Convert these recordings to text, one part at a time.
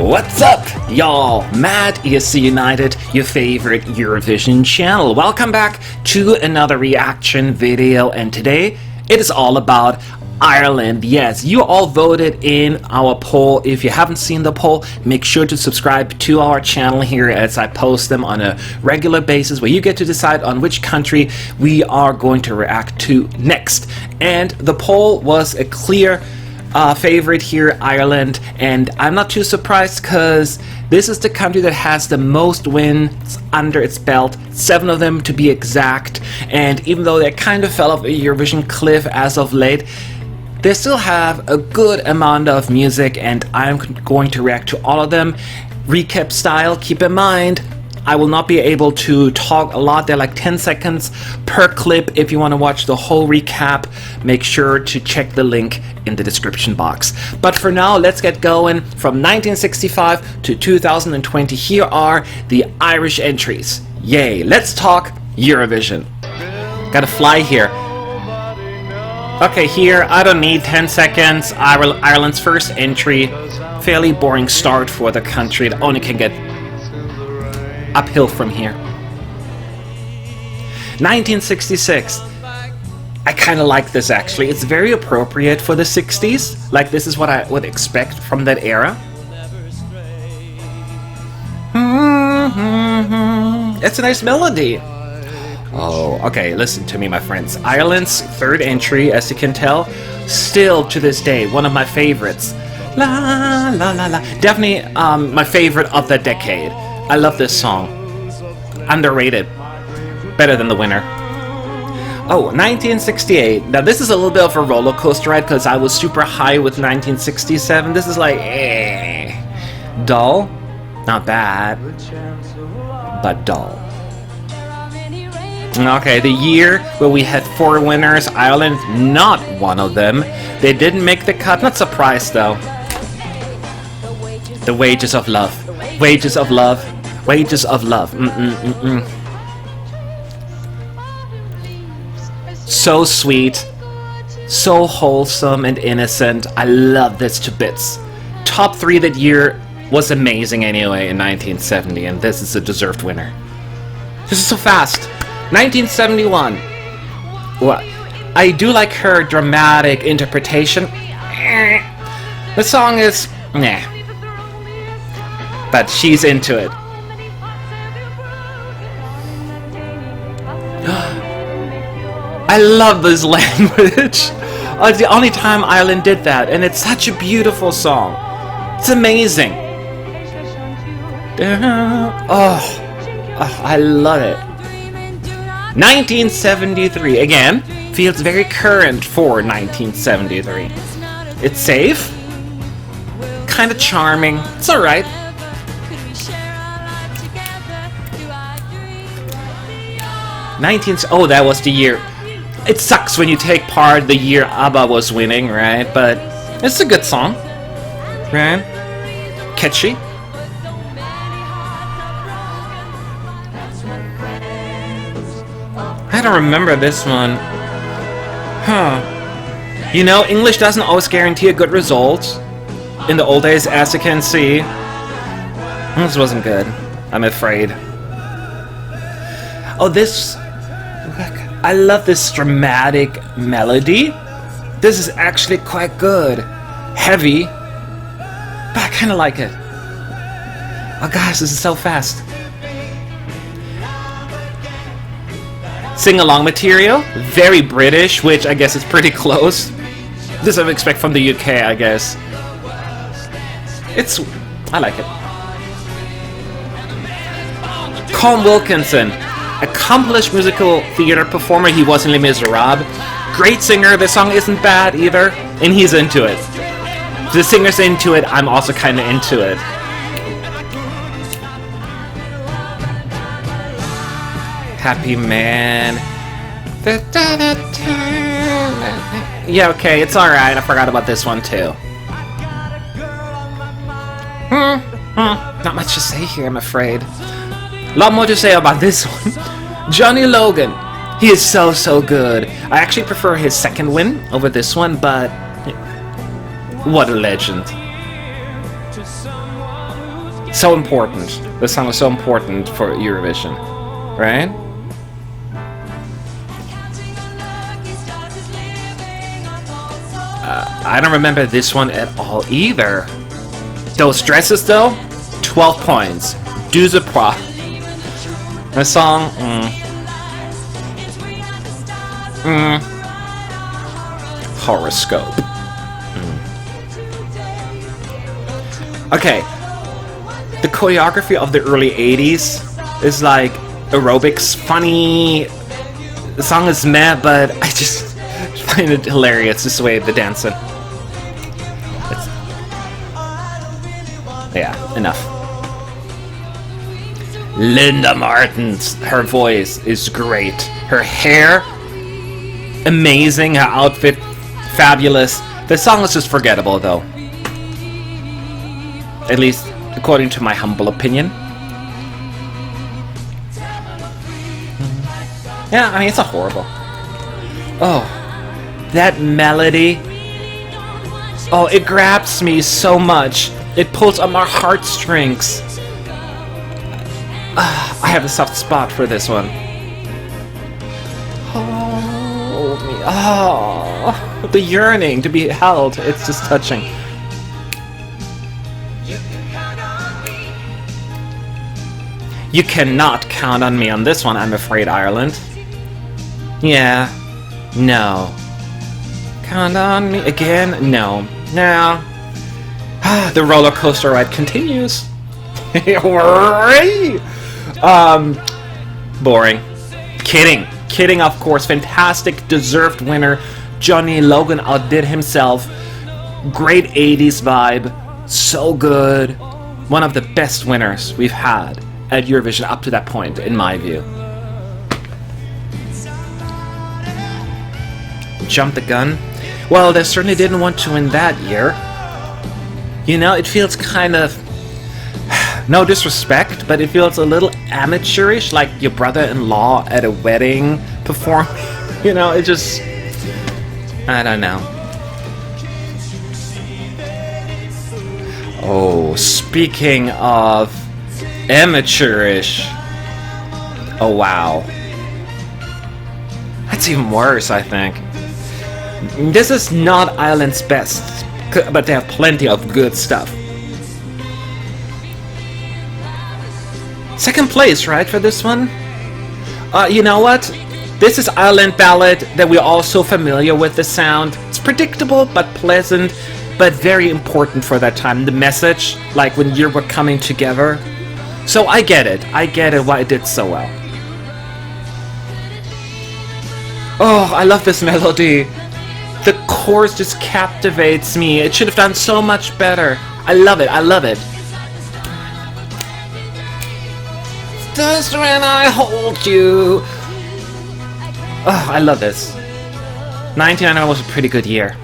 What's up, y'all? Mad ESC United, your favorite Eurovision channel. Welcome back to another reaction video, and today it is all about Ireland. Yes, you all voted in our poll. If you haven't seen the poll, make sure to subscribe to our channel here as I post them on a regular basis where you get to decide on which country we are going to react to next. And the poll was a clear favorite here, Ireland, and I'm not too surprised because this is the country that has the most wins under its belt, 7 of them to be exact, and even though they kind of fell off a Eurovision cliff as of late, they still have a good amount of music, and I'm going to react to all of them recap style. Keep in mind, I will not be able to talk a lot. They're like 10 seconds per clip. If you want to watch the whole recap, make sure to check the link in the description box. But for now, let's get going. From 1965 to 2020, here are the Irish entries. Yay, let's talk Eurovision. Gotta fly here. Okay, here, I don't need 10 seconds. Ireland's first entry. Fairly boring start for the country. It only can get uphill from here. 1966. I kind of like this actually. It's very appropriate for the 60s. Like, this is what I would expect from that era. It's a nice melody. Oh, okay, listen to me, my friends. Ireland's third entry, as you can tell, still to this day one of my favorites. La la la la. Definitely my favorite of the decade. I love this song. Underrated. Better than the winner. Oh, 1968. Now this is a little bit of a roller coaster ride because I was super high with 1967. This is like, dull. Not bad, but dull. Okay, the year where we had 4 winners, Ireland not one of them. They didn't make the cut. Not surprised though. The Wages of Love. Wages of Love. Wages of Love. So sweet. So wholesome and innocent. I love this to bits. Top 3 that year was amazing anyway in 1970, and this is a deserved winner. This is so fast. 1971. Well, I do like her dramatic interpretation. The song is meh, but she's into it. I love this language. It's the only time Ireland did that, and it's such a beautiful song. It's amazing. I love it. 1973, again, feels very current for 1973. It's safe, kind of charming, it's alright. Oh, that was the year. It sucks when you take part the year ABBA was winning, right? But it's a good song, right? Catchy. I don't remember this one. Huh. You know, English doesn't always guarantee a good result. In the old days, as you can see. This wasn't good, I'm afraid. Oh, this... I love this dramatic melody. This is actually quite good. Heavy, but I kind of like it. Oh guys, this is so fast. Sing-along material, very British, which I guess is pretty close. This I would expect from the UK, I guess. I like it. Colm Wilkinson, accomplished musical theater performer. He was in Les Miserables. Great singer. The song isn't bad either, and he's into it. If the singer's into it, I'm also kind of into it. Happy Man. Yeah, okay, it's alright. I forgot about this one too. Not much to say here, I'm afraid. A lot more to say about this one. Johnny Logan. He is so good. I actually prefer his second win over this one, but what a legend. So important. This song was so important for Eurovision, right? I don't remember this one at all either. Those dresses though, 12 points. Du Pro. The song, Horoscope. Okay. The choreography of the early 80s is like aerobics, funny. The song is meh, but I just find it hilarious this way the dancing. Yeah, enough. Linda Martins, her voice is great. Her hair, amazing. Her outfit, fabulous. The song is just forgettable though. At least according to my humble opinion. Yeah, I mean, it's a horrible. Oh, that melody. Oh, it grabs me so much. It pulls on my heartstrings. I have a soft spot for this one. Hold me. Oh, the yearning to be held. It's just touching. You cannot count on me on this one, I'm afraid, Ireland. Yeah. No. Count on me again? No. No. The roller coaster ride continues. Boring. Kidding, of course. Fantastic, deserved winner. Johnny Logan outdid himself. Great 80s vibe. So good. One of the best winners we've had at Eurovision up to that point, in my view. Jump the gun? Well, they certainly didn't want to win that year. You know, it feels kind of... No disrespect, but it feels a little amateurish, like your brother-in-law at a wedding performing. You know, it just... I don't know. Oh, speaking of amateurish... Oh, wow. That's even worse, I think. This is not Ireland's best, but they have plenty of good stuff. Second place, right, for this one? You know what? This is Ireland Ballad that we're all so familiar with the sound. It's predictable, but pleasant, but very important for that time. The message, like when you were coming together. So I get it why it did so well. Oh, I love this melody. The chorus just captivates me. It should have done so much better. I love it. Just when I hold you. Oh, I love this. 1999 was a pretty good year.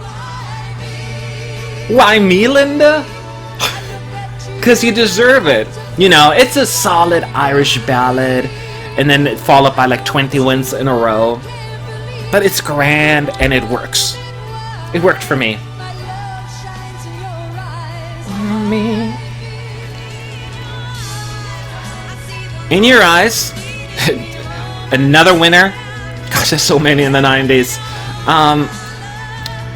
Why me, Linda? Because you deserve it. You know, it's a solid Irish ballad, and then it followed by like 20 wins in a row. But it's grand, and it works. It worked for me. In Your Eyes, another winner. Gosh, there's so many in the 90s.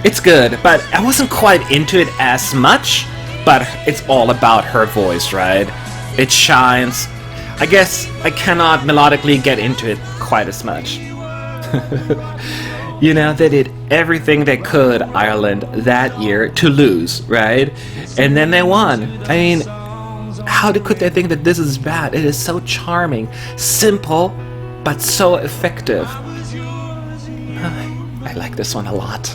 It's good, but I wasn't quite into it as much. But it's all about her voice, right? It shines. I guess I cannot melodically get into it quite as much. You know, they did everything they could, Ireland, that year to lose, right? And then they won. I mean, how could they think that this is bad? It is so charming, simple, but so effective. I like this one a lot.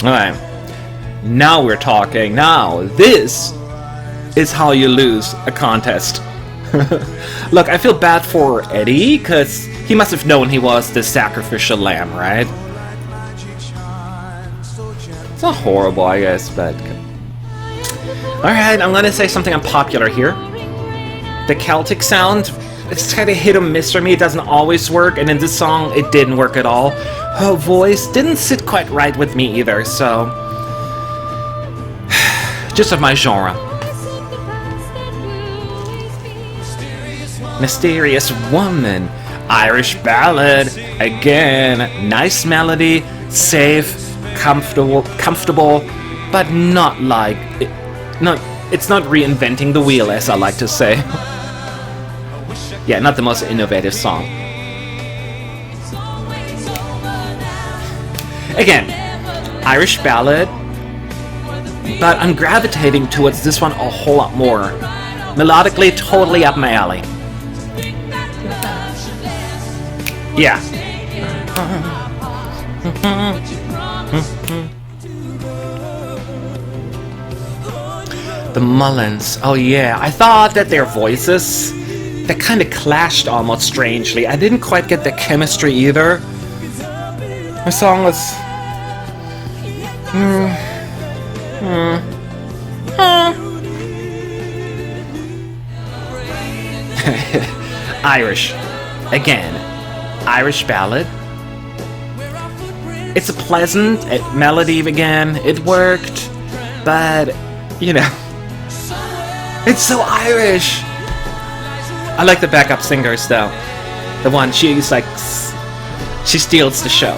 Alright, now we're talking. Now, this is how you lose a contest. Look, I feel bad for Eddie, because he must have known he was the sacrificial lamb, right? It's not horrible, I guess, but... Alright, I'm gonna say something unpopular here. The Celtic sound, it's kind of hit or miss for me. It doesn't always work, and in this song, it didn't work at all. Her voice didn't sit quite right with me either, so... just of my genre. Mysterious Woman, Irish Ballad, again, nice melody, safe, comfortable, but not like, it's not reinventing the wheel, as I like to say. Yeah, not the most innovative song. Again, Irish Ballad, but I'm gravitating towards this one a whole lot more. Melodically, totally up my alley. Yeah. The Mullins. Oh yeah, I thought that their voices, they kind of clashed almost strangely. I didn't quite get the chemistry either. The song was... Irish. Again, Irish Ballad. It's a pleasant melody again. It worked, but, you know, it's so Irish. I like the backup singers though. The one, she's like, she steals the show.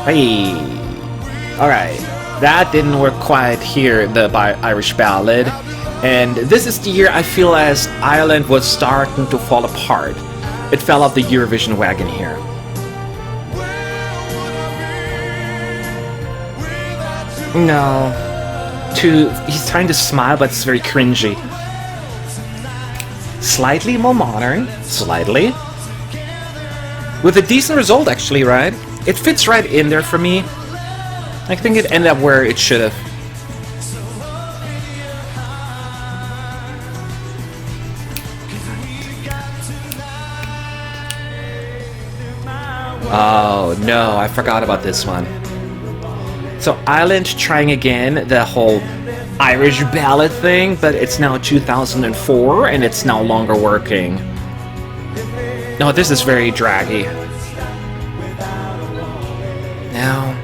Hey, alright, that didn't work quite here, the Irish Ballad, and this is the year I feel as Ireland was starting to fall apart. It fell off the Eurovision wagon here. No, he's trying to smile, but it's very cringy. Slightly more modern, slightly. With a decent result actually, right? It fits right in there for me. I think it ended up where it should have. Oh no, I forgot about this one. So Ireland trying again the whole Irish Ballad thing, but it's now 2004 and it's no longer working. No, this is very draggy. Now,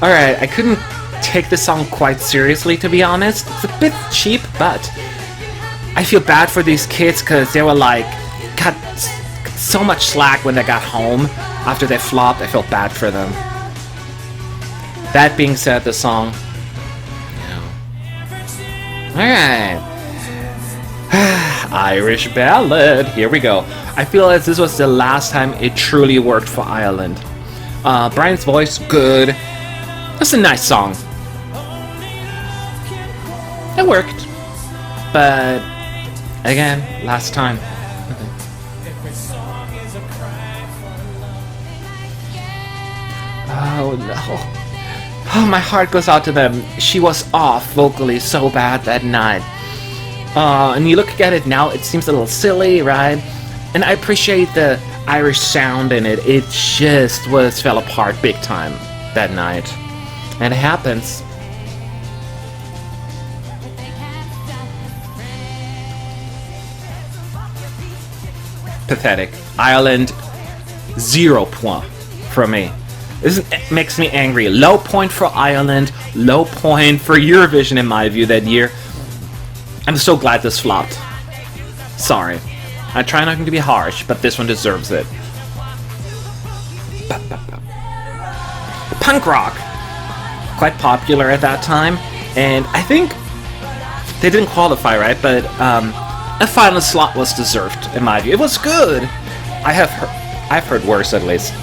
alright, I couldn't take this song quite seriously, to be honest. It's a bit cheap, but I feel bad for these kids because they were like, got so much slack when they got home after they flopped. I felt bad for them. That being said, the song, alright. Irish Ballad. Here we go. I feel as this was the last time it truly worked for Ireland. Brian's voice, good. That's a nice song. It worked. But, again, last time. Oh no. Oh, my heart goes out to them. She was off vocally so bad that night. And you look at it now, it seems a little silly, right? And I appreciate the Irish sound in it. It just fell apart big time that night. And it happens. Pathetic. Ireland, 0 point from me. This makes me angry. Low point for Ireland, low point for Eurovision in my view that year. I'm so glad this flopped. Sorry. I try not to be harsh, but this one deserves it. Punk rock. Quite popular at that time, and I think they didn't qualify, right? But a final slot was deserved, in my view. It was good. I've heard worse, at least.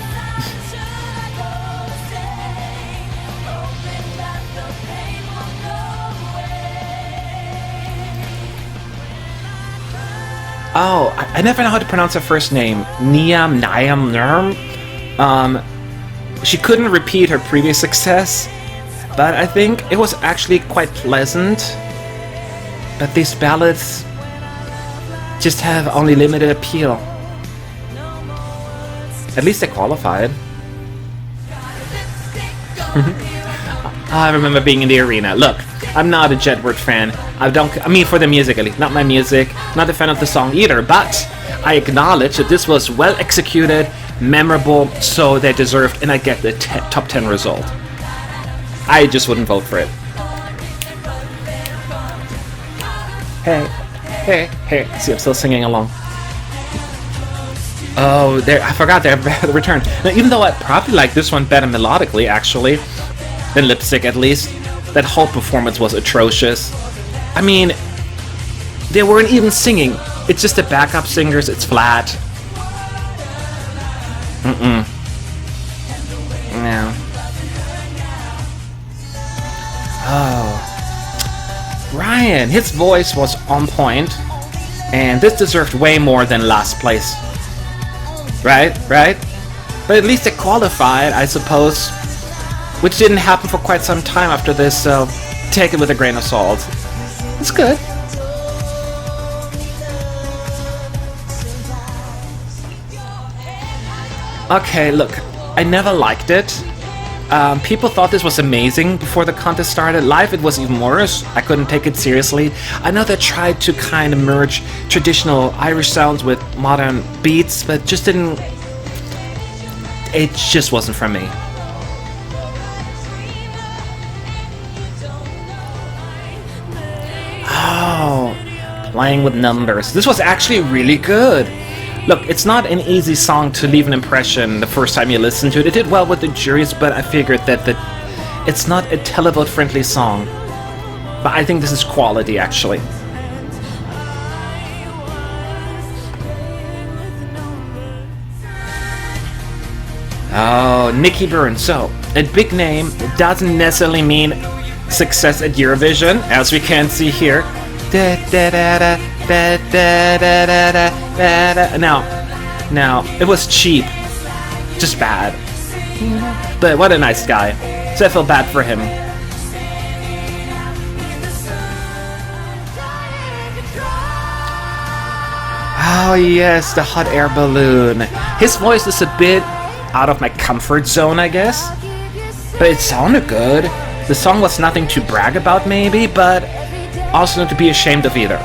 Oh, I never know how to pronounce her first name. Niam Nurm. She couldn't repeat her previous success, but I think it was actually quite pleasant. But these ballads just have only limited appeal. At least they qualified. I remember being in the arena. Look, I'm not a Jedward fan. I mean, for the music at least, not my music, not a fan of the song either, but I acknowledge that this was well executed, memorable, so they deserved, and I get the top 10 result. I just wouldn't vote for it. Hey, hey, hey. See, I'm still singing along. Oh, there! I forgot their return. Now, even though I probably like this one better melodically, actually, than lipstick at least, that whole performance was atrocious. I mean, they weren't even singing. It's just the backup singers. It's flat. No. Oh. Ryan, his voice was on point, and this deserved way more than last place. Right? But at least it qualified, I suppose. Which didn't happen for quite some time after this, so take it with a grain of salt. It's good. Okay, look, I never liked it. People thought this was amazing before the contest started. Live, it was even worse. I couldn't take it seriously. I know they tried to kind of merge traditional Irish sounds with modern beats, but just didn't... It just wasn't for me. Oh, playing with numbers. This was actually really good. Look, it's not an easy song to leave an impression the first time you listen to it. It did well with the juries, but I figured that it's not a televote-friendly song. But I think this is quality, actually. Oh, Nicky Byrne. So, a big name doesn't necessarily mean success at Eurovision, as we can see here. Now, it was cheap. Just bad. But what a nice guy. So I feel bad for him. Oh yes, the hot air balloon. His voice is a bit out of my comfort zone, I guess. But it sounded good. The song was nothing to brag about, maybe, but also not to be ashamed of either.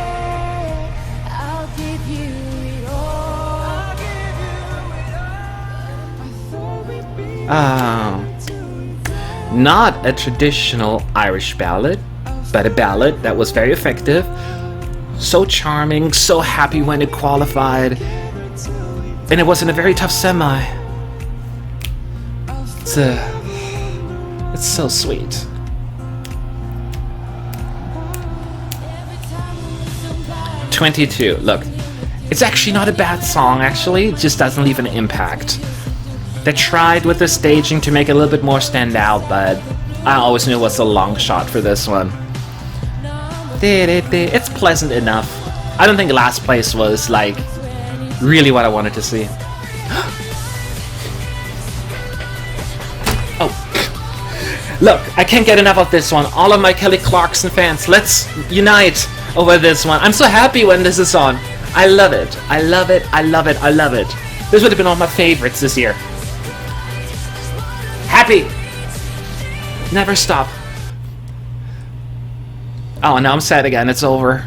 Not a traditional Irish ballad, but a ballad that was very effective. So charming, so happy when it qualified. And it was in a very tough semi. It's so sweet. "22. Look, it's actually not a bad song, actually. It just doesn't leave an impact. They tried with the staging to make it a little bit more stand out, but I always knew it was a long shot for this one. It's pleasant enough. I don't think last place was, like, really what I wanted to see. Oh. Look, I can't get enough of this one. All of my Kelly Clarkson fans, let's unite over this one. I'm so happy when this is on. I love it. I love it. I love it. I love it. This would have been one of my favorites this year. Happy. Never stop. Oh, now I'm sad again. It's over.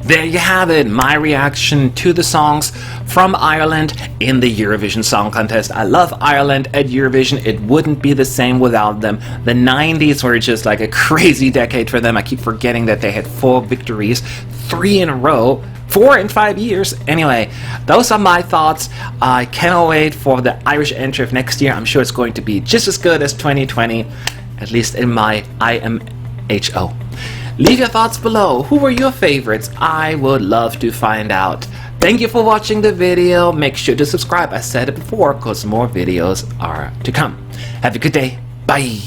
There you have it, my reaction to the songs from Ireland in the Eurovision Song Contest. I love Ireland at Eurovision. It wouldn't be the same without them. The 90s were just like a crazy decade for them. I keep forgetting that they had 4 victories, 3 in a row, 4 in 5 years. Anyway, those are my thoughts. I cannot wait for the Irish entry of next year. I'm sure it's going to be just as good as 2020, at least in my IMHO. Leave your thoughts below. Who were your favorites? I would love to find out. Thank you for watching the video. Make sure to subscribe. I said it before because more videos are to come. Have a good day. Bye.